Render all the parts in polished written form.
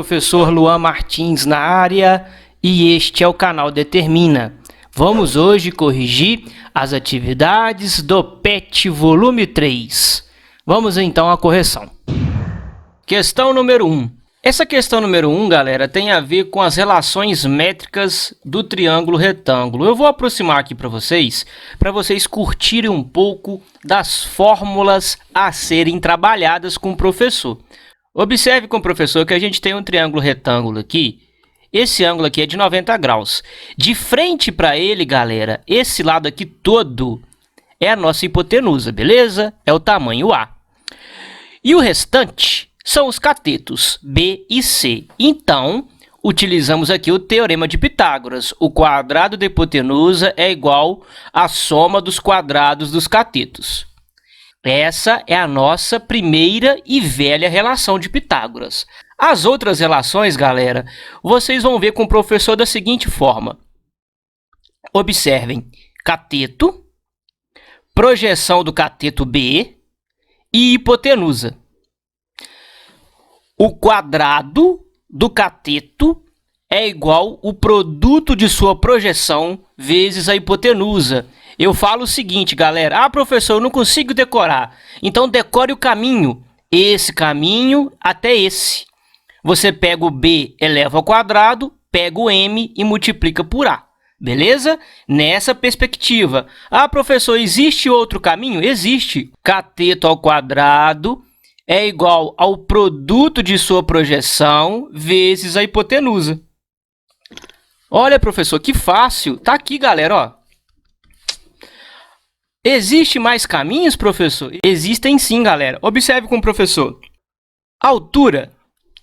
professor Luan Martins na área e este é o canal Determina. Vamos hoje corrigir as atividades do PET volume 3. Vamos então à correção. Questão número 1. Essa questão número 1, galera, tem a ver com as relações métricas do triângulo retângulo. Eu vou aproximar aqui para vocês curtirem um pouco das fórmulas a serem trabalhadas com o professor. Observe com o professor que a gente tem um triângulo retângulo aqui. Esse ângulo aqui é de 90 graus. De frente para ele, galera, esse lado aqui todo é a nossa hipotenusa, beleza? É o tamanho A. E o restante são os catetos B e C. Então, utilizamos aqui o teorema de Pitágoras. O quadrado da hipotenusa é igual à soma dos quadrados dos catetos. Essa é a nossa primeira e velha relação de Pitágoras. As outras relações, galera, vocês vão ver com o professor da seguinte forma. Observem, cateto, projeção do cateto B e hipotenusa. O quadrado do cateto é igual o produto de sua projeção vezes a hipotenusa. Eu falo o seguinte, galera. Professor, eu não consigo decorar. Então, decore o caminho. Esse caminho até esse. Você pega o B, eleva ao quadrado, pega o M e multiplica por A. Beleza? Nessa perspectiva. Professor, existe outro caminho? Existe. Cateto ao quadrado é igual ao produto de sua projeção vezes a hipotenusa. Olha, professor, que fácil. Tá aqui, galera, ó. Existe mais caminhos, professor? Existem sim, galera. Observe com o professor. A altura,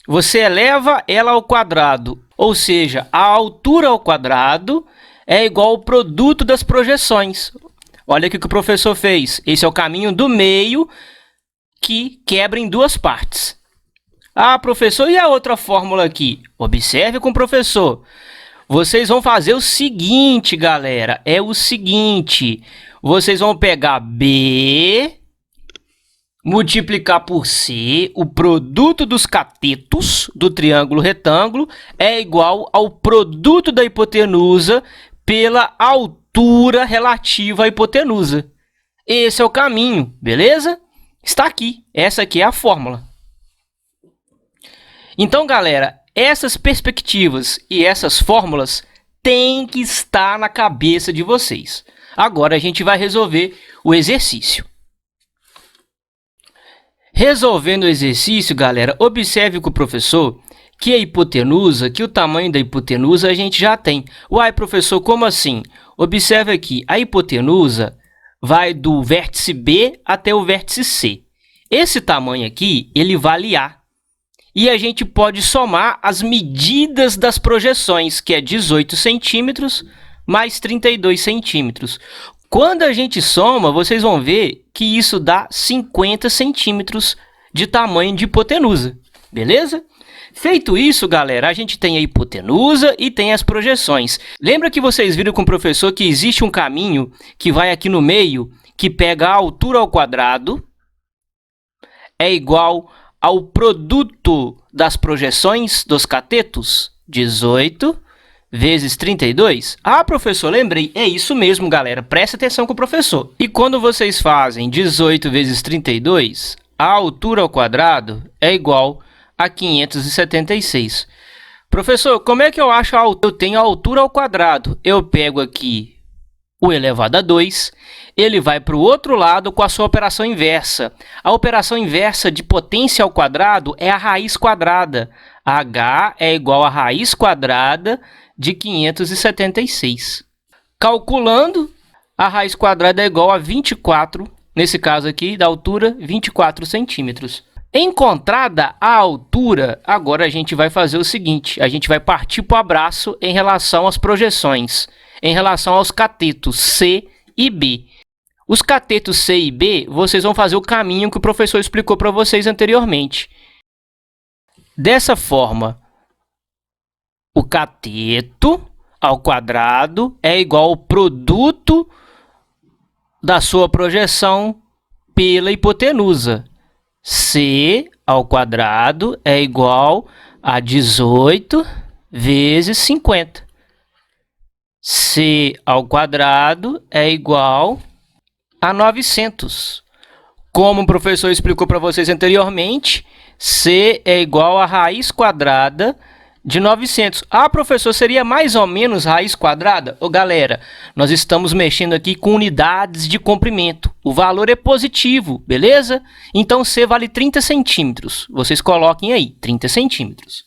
você eleva ela ao quadrado. Ou seja, a altura ao quadrado é igual ao produto das projeções. Olha o que o professor fez. Esse é o caminho do meio que quebra em duas partes. Professor, e a outra fórmula aqui? Observe com o professor. Vocês vão fazer o seguinte, galera. É o seguinte. Vocês vão pegar B, multiplicar por C, o produto dos catetos do triângulo retângulo é igual ao produto da hipotenusa pela altura relativa à hipotenusa. Esse é o caminho, beleza? Está aqui. Essa aqui é a fórmula. Então, galera, essas perspectivas e essas fórmulas têm que estar na cabeça de vocês. Agora a gente vai resolver o exercício. Resolvendo o exercício, galera, observe com o professor que a hipotenusa, que o tamanho da hipotenusa a gente já tem. Professor, como assim? Observe aqui, a hipotenusa vai do vértice B até o vértice C. Esse tamanho aqui, ele vale A. E a gente pode somar as medidas das projeções, que é 18 centímetros mais 32 centímetros. Quando a gente soma, vocês vão ver que isso dá 50 centímetros de tamanho de hipotenusa. Beleza? Feito isso, galera, a gente tem a hipotenusa e tem as projeções. Lembra que vocês viram com o professor que existe um caminho que vai aqui no meio, que pega a altura ao quadrado, é igual ao produto das projeções dos catetos, 18 vezes 32? Professor, lembrei. É isso mesmo, galera. Presta atenção com o professor. E quando vocês fazem 18 vezes 32, a altura ao quadrado é igual a 576. Professor, como é que eu acho eu tenho a altura ao quadrado? Eu pego aqui o elevado a 2, ele vai para o outro lado com a sua operação inversa. A operação inversa de potência ao quadrado é a raiz quadrada. H é igual a raiz quadrada de 576. Calculando, a raiz quadrada é igual a 24, nesse caso aqui, da altura, 24 centímetros. Encontrada a altura, agora a gente vai fazer o seguinte, a gente vai partir para o abraço em relação às projeções, em relação aos catetos C e B. Os catetos C e B, vocês vão fazer o caminho que o professor explicou para vocês anteriormente. Dessa forma, o cateto ao quadrado é igual ao produto da sua projeção pela hipotenusa. C ao quadrado é igual a 18 vezes 50. C ao quadrado é igual a 900. Como o professor explicou para vocês anteriormente, C é igual a raiz quadrada de 900. Ah, professor, seria mais ou menos raiz quadrada? Ô, galera, nós estamos mexendo aqui com unidades de comprimento. O valor é positivo, beleza? Então, C vale 30 centímetros. Vocês coloquem aí, 30 centímetros.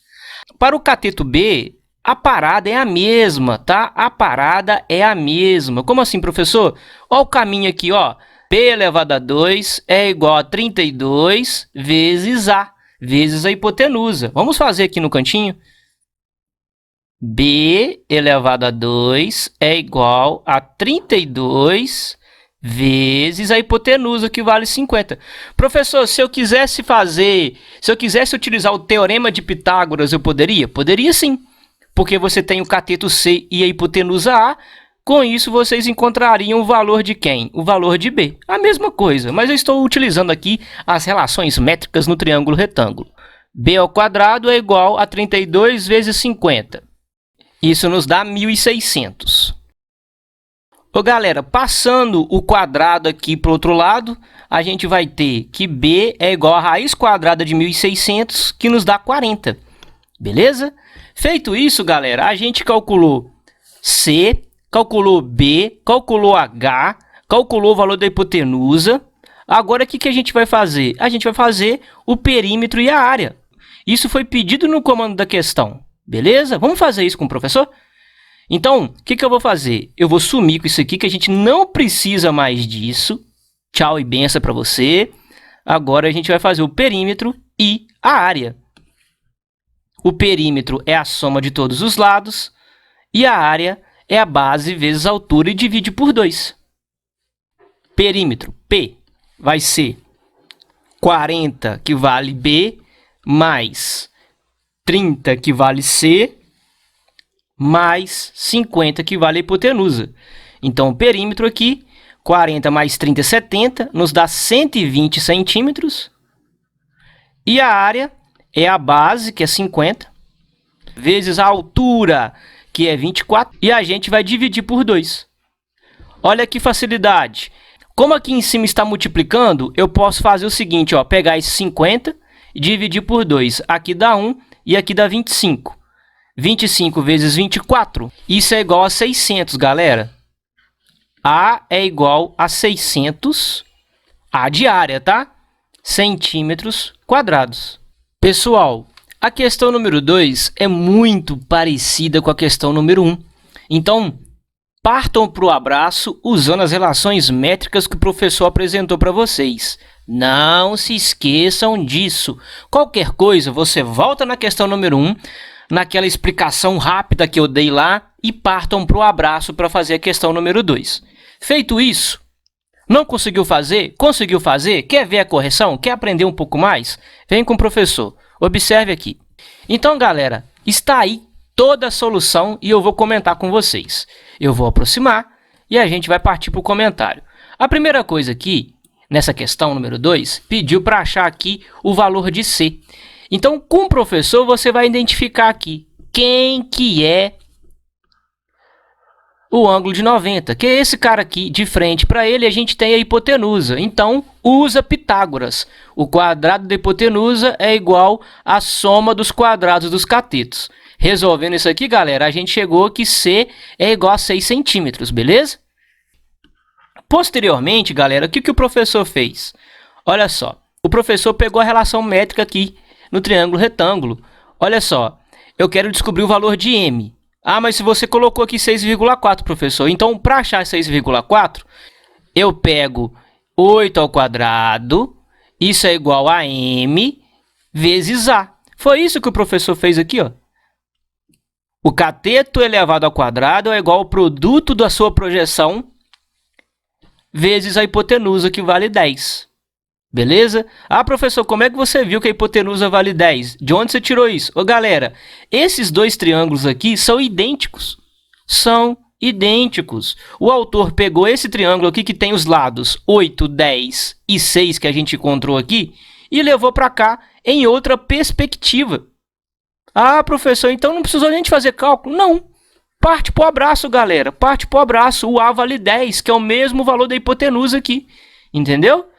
Para o cateto B, a parada é a mesma, tá? A parada é a mesma. Como assim, professor? Olha o caminho aqui, ó. B elevado a 2 é igual a 32 vezes A, vezes a hipotenusa. Vamos fazer aqui no cantinho. B elevado a 2 é igual a 32 vezes a hipotenusa, que vale 50. Professor, se eu quisesse utilizar o teorema de Pitágoras, eu poderia? Poderia sim, porque você tem o cateto C e a hipotenusa A. Com isso, vocês encontrariam o valor de quem? O valor de B. A mesma coisa, mas eu estou utilizando aqui as relações métricas no triângulo retângulo. B ao quadrado é igual a 32 vezes 50. Isso nos dá 1.600. Ô, galera, passando o quadrado aqui para o outro lado, a gente vai ter que B é igual a raiz quadrada de 1.600, que nos dá 40. Beleza? Feito isso, galera, a gente calculou C, calculou B, calculou H, calculou o valor da hipotenusa. Agora, o que a gente vai fazer? A gente vai fazer o perímetro e a área. Isso foi pedido no comando da questão. Beleza? Vamos fazer isso com o professor? Então, o que eu vou fazer? Eu vou sumir com isso aqui, que a gente não precisa mais disso. Tchau e benção para você. Agora, a gente vai fazer o perímetro e a área. O perímetro é a soma de todos os lados. E a área é a base vezes a altura e divide por 2. Perímetro, P, vai ser 40, que vale B, mais 30, que vale C, mais 50, que vale a hipotenusa. Então, o perímetro aqui, 40 mais 30 é 70, nos dá 120 centímetros. E a área é a base, que é 50, vezes a altura, que é 24, e a gente vai dividir por 2. Olha que facilidade. Como aqui em cima está multiplicando, eu posso fazer o seguinte, ó, pegar esse 50 e dividir por 2. Aqui dá 1 e aqui dá 25. 25 vezes 24, isso é igual a 600, galera. A é igual a 600, A de área, tá? Centímetros quadrados. Pessoal, a questão número 2 é muito parecida com a questão número 1. Então, partam para o abraço usando as relações métricas que o professor apresentou para vocês. Não se esqueçam disso. Qualquer coisa, você volta na questão número 1, naquela explicação rápida que eu dei lá, e partam para o abraço para fazer a questão número 2. Feito isso, não conseguiu fazer? Conseguiu fazer? Quer ver a correção? Quer aprender um pouco mais? Vem com o professor. Observe aqui. Então, galera, está aí toda a solução e eu vou comentar com vocês. Eu vou aproximar e a gente vai partir para o comentário. A primeira coisa aqui, nessa questão número 2, pediu para achar aqui o valor de C. Então, com o professor, você vai identificar aqui quem que é o ângulo de 90, que é esse cara aqui. De frente para ele, a gente tem a hipotenusa. Então, usa Pitágoras. O quadrado da hipotenusa é igual à soma dos quadrados dos catetos. Resolvendo isso aqui, galera, a gente chegou que C é igual a 6 centímetros, beleza? Posteriormente, galera, o que o professor fez? Olha só, o professor pegou a relação métrica aqui no triângulo retângulo. Olha só, eu quero descobrir o valor de M. Ah, mas se você colocou aqui 6,4, professor. Então, para achar 6,4, eu pego 8 ao quadrado, isso é igual a M vezes A. Foi isso que o professor fez aqui, ó. O cateto elevado ao quadrado é igual ao produto da sua projeção vezes a hipotenusa, que vale 10. Beleza? Ah, professor, como é que você viu que a hipotenusa vale 10? De onde você tirou isso? Ô, galera, esses dois triângulos aqui são idênticos. São idênticos. O autor pegou esse triângulo aqui que tem os lados 8, 10 e 6 que a gente encontrou aqui e levou para cá em outra perspectiva. Ah, professor, então não precisou nem de fazer cálculo? Não. Parte pro abraço, galera. Parte pro abraço. O A vale 10, que é o mesmo valor da hipotenusa aqui. Entendeu?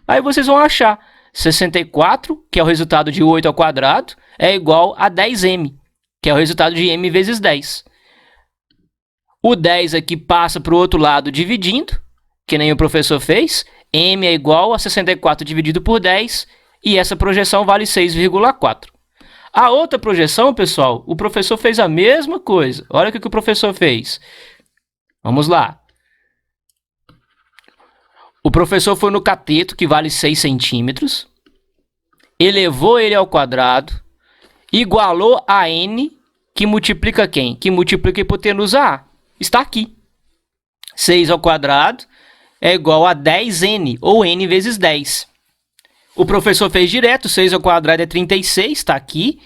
Aí vocês vão achar 64, que é o resultado de 8 ao quadrado, é igual a 10m, que é o resultado de m vezes 10. O 10 aqui passa para o outro lado dividindo, que nem o professor fez. M é igual a 64 dividido por 10, e essa projeção vale 6,4. A outra projeção, pessoal, o professor fez a mesma coisa. Olha o que o professor fez. Vamos lá. O professor foi no cateto, que vale 6 centímetros, elevou ele ao quadrado, igualou a n, que multiplica quem? Que multiplica a hipotenusa A. Está aqui. 6 ao quadrado é igual a 10n, ou n vezes 10. O professor fez direto, 6 ao quadrado é 36, está aqui.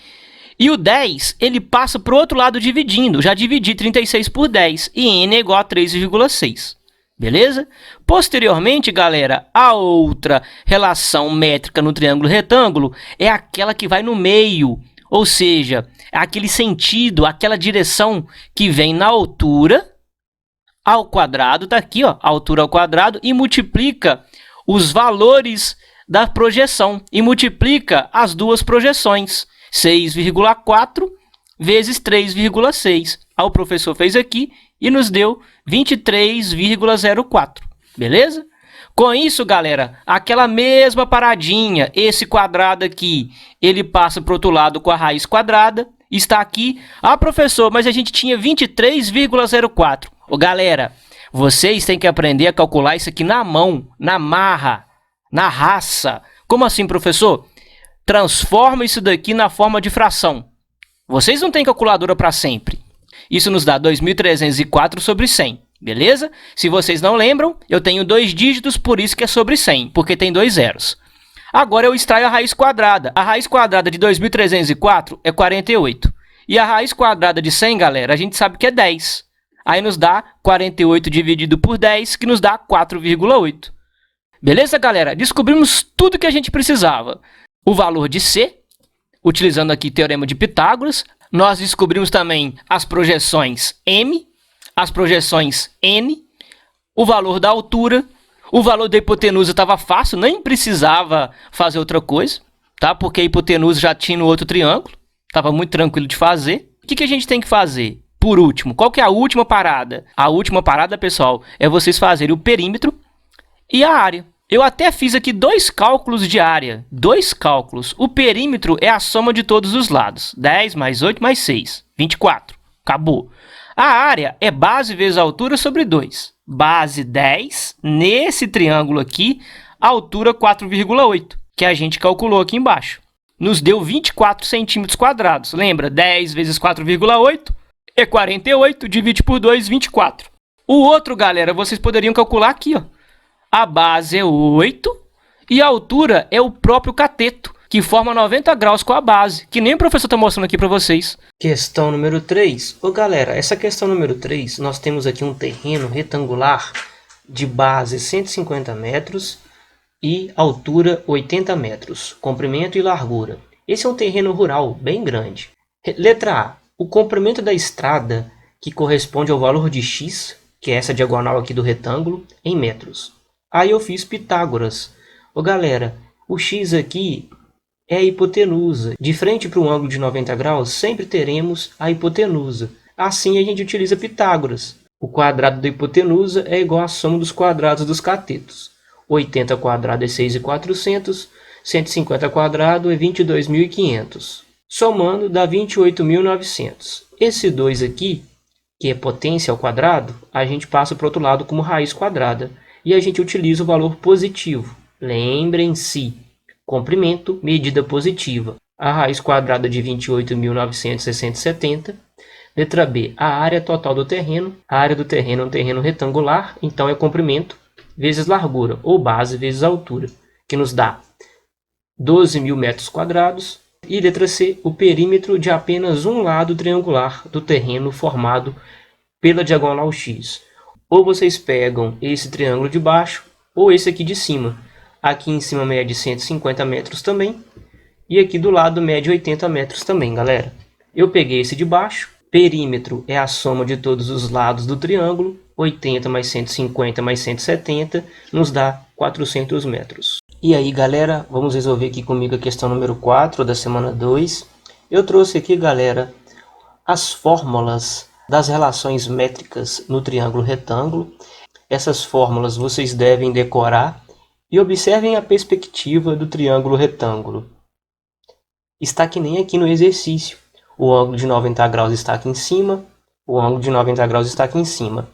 E o 10, ele passa para o outro lado dividindo. Já dividi 36 por 10, e n é igual a 3,6. Beleza? Posteriormente, galera, a outra relação métrica no triângulo retângulo é aquela que vai no meio. Ou seja, aquele sentido, aquela direção que vem na altura ao quadrado, tá aqui, ó, altura ao quadrado, e multiplica os valores da projeção, e multiplica as duas projeções, 6,4 vezes 3,6. O professor fez aqui e nos deu 23,04, beleza? Com isso, galera, aquela mesma paradinha, esse quadrado aqui, ele passa para o outro lado com a raiz quadrada, está aqui. Ah, professor, mas a gente tinha 23,04. Ô, galera, vocês têm que aprender a calcular isso aqui na mão, na marra, na raça. Como assim, professor? Transforma isso daqui na forma de fração. Vocês não têm calculadora para sempre. Isso nos dá 2.304 sobre 100, beleza? Se vocês não lembram, eu tenho 2 dígitos, por isso que é sobre 100, porque tem 2 zeros. Agora eu extraio a raiz quadrada. A raiz quadrada de 2.304 é 48. E a raiz quadrada de 100, galera, a gente sabe que é 10. Aí nos dá 48 dividido por 10, que nos dá 4,8. Beleza, galera? Descobrimos tudo que a gente precisava. O valor de C, utilizando aqui o teorema de Pitágoras. Nós descobrimos também as projeções M, as projeções N, o valor da altura, o valor da hipotenusa estava fácil, nem precisava fazer outra coisa, tá? Porque a hipotenusa já tinha no outro triângulo, estava muito tranquilo de fazer. O que a gente tem que fazer? Por último, qual que é a última parada? A última parada, pessoal, é vocês fazerem o perímetro e a área. Eu até fiz aqui 2 cálculos de área. 2 cálculos. O perímetro é a soma de todos os lados. 10 mais 8 mais 6. 24. Acabou. A área é base vezes altura sobre 2. Base 10. Nesse triângulo aqui, altura 4,8. Que a gente calculou aqui embaixo. Nos deu 24 centímetros quadrados. Lembra? 10 vezes 4,8 é 48. Divide por 2, 24. O outro, galera, vocês poderiam calcular aqui, ó. A base é 8 e a altura é o próprio cateto, que forma 90 graus com a base, que nem o professor está mostrando aqui para vocês. Questão número 3. Ô, galera, essa questão número 3, nós temos aqui um terreno retangular de base 150 metros e altura 80 metros, comprimento e largura. Esse é um terreno rural bem grande. Letra A. O comprimento da estrada, que corresponde ao valor de x, que é essa diagonal aqui do retângulo, em metros. Aí eu fiz Pitágoras. Ô, galera, o x aqui é a hipotenusa. De frente para um ângulo de 90 graus, sempre teremos a hipotenusa. Assim, a gente utiliza Pitágoras. O quadrado da hipotenusa é igual à soma dos quadrados dos catetos. 80 quadrado é 6.400, 150 quadrado é 22.500. Somando, dá 28.900. Esse 2 aqui, que é potência ao quadrado, a gente passa para o outro lado como raiz quadrada. E a gente utiliza o valor positivo. Lembrem-se, comprimento, medida positiva. A raiz quadrada de 28.970. Letra B, a área total do terreno. A área do terreno é um terreno retangular, então é comprimento vezes largura, ou base vezes altura, que nos dá 12.000 metros quadrados. E letra C, o perímetro de apenas um lado triangular do terreno formado pela diagonal X. Ou vocês pegam esse triângulo de baixo, ou esse aqui de cima. Aqui em cima mede 150 metros também. E aqui do lado mede 80 metros também, galera. Eu peguei esse de baixo. Perímetro é a soma de todos os lados do triângulo. 80 mais 150 mais 170 nos dá 400 metros. E aí, galera, vamos resolver aqui comigo a questão número 4 da semana 2. Eu trouxe aqui, galera, as fórmulas das relações métricas no triângulo retângulo. Essas fórmulas vocês devem decorar e observem a perspectiva do triângulo retângulo. Está que nem aqui no exercício. O ângulo de 90 graus está aqui em cima, o ângulo de 90 graus está aqui em cima.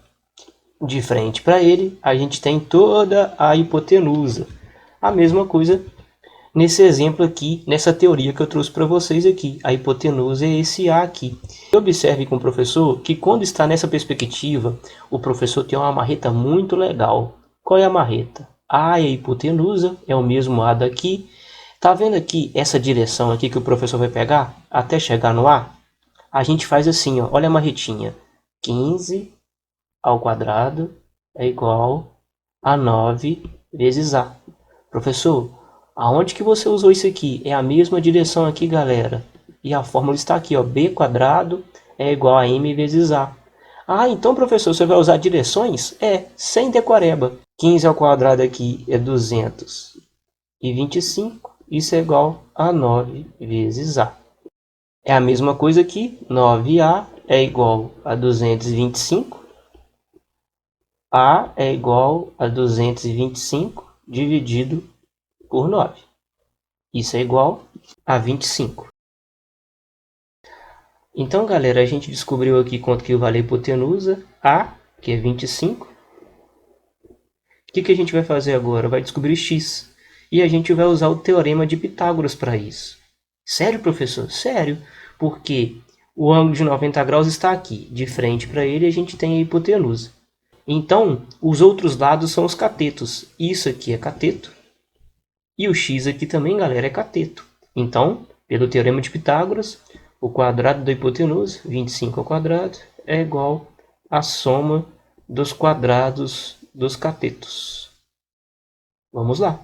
De frente para ele, a gente tem toda a hipotenusa. A mesma coisa nesse exemplo aqui, nessa teoria que eu trouxe para vocês aqui. A hipotenusa é esse A aqui. Observe com o professor que quando está nessa perspectiva, o professor tem uma marreta muito legal. Qual é a marreta? A é a hipotenusa, é o mesmo A daqui. Tá vendo aqui essa direção aqui que o professor vai pegar até chegar no A? A gente faz assim, ó, olha a marretinha. 15 ao quadrado é igual a 9 vezes A. Professor, aonde que você usou isso aqui? É a mesma direção aqui, galera. E a fórmula está aqui, ó, B quadrado é igual a M vezes A. Ah, então, professor, você vai usar direções? É, sem decoreba. 15 ao quadrado aqui é 225. Isso é igual a 9 vezes A. É a mesma coisa aqui. 9A é igual a 225. A é igual a 225 dividido por 9. Isso é igual a 25. Então, galera, a gente descobriu aqui quanto que vale a hipotenusa. A, que é 25. O que a gente vai fazer agora? Vai descobrir x. E a gente vai usar o teorema de Pitágoras para isso. Sério, professor? Sério. Porque o ângulo de 90 graus está aqui. De frente para ele, a gente tem a hipotenusa. Então, os outros lados são os catetos. Isso aqui é cateto. E o x aqui também, galera, é cateto. Então, pelo teorema de Pitágoras, o quadrado da hipotenusa, 25 ao quadrado, é igual à soma dos quadrados dos catetos. Vamos lá.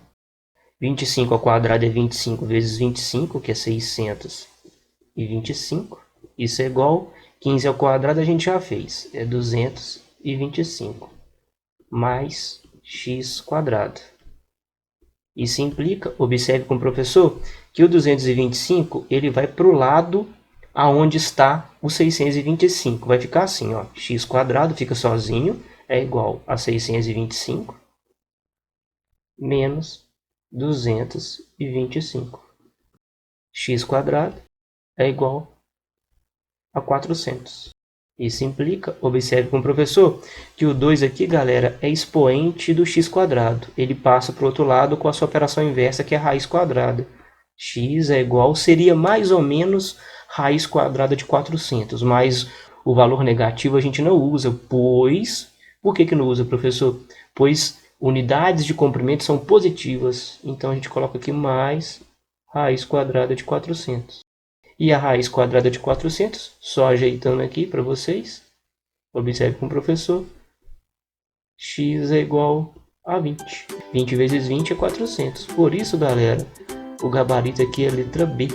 25 ao quadrado é 25 vezes 25, que é 625. Isso é igual, 15 ao quadrado a gente já fez, é 225, mais x quadrado. Isso implica, observe com o professor, que o 225 ele vai para o lado aonde está o 625. Vai ficar assim, ó, x quadrado fica sozinho, é igual a 625 menos 225. X quadrado é igual a 400. Isso implica, observe com o professor, que o 2 aqui, galera, é expoente do x quadrado. Ele passa para o outro lado com a sua operação inversa, que é a raiz quadrada. X é igual, seria mais ou menos raiz quadrada de 400, mas o valor negativo a gente não usa, pois... Por que não usa, professor? Pois unidades de comprimento são positivas, então a gente coloca aqui mais raiz quadrada de 400. E a raiz quadrada de 400, só ajeitando aqui para vocês, observe com o professor, x é igual a 20. 20 vezes 20 é 400. Por isso, galera, o gabarito aqui é a letra B.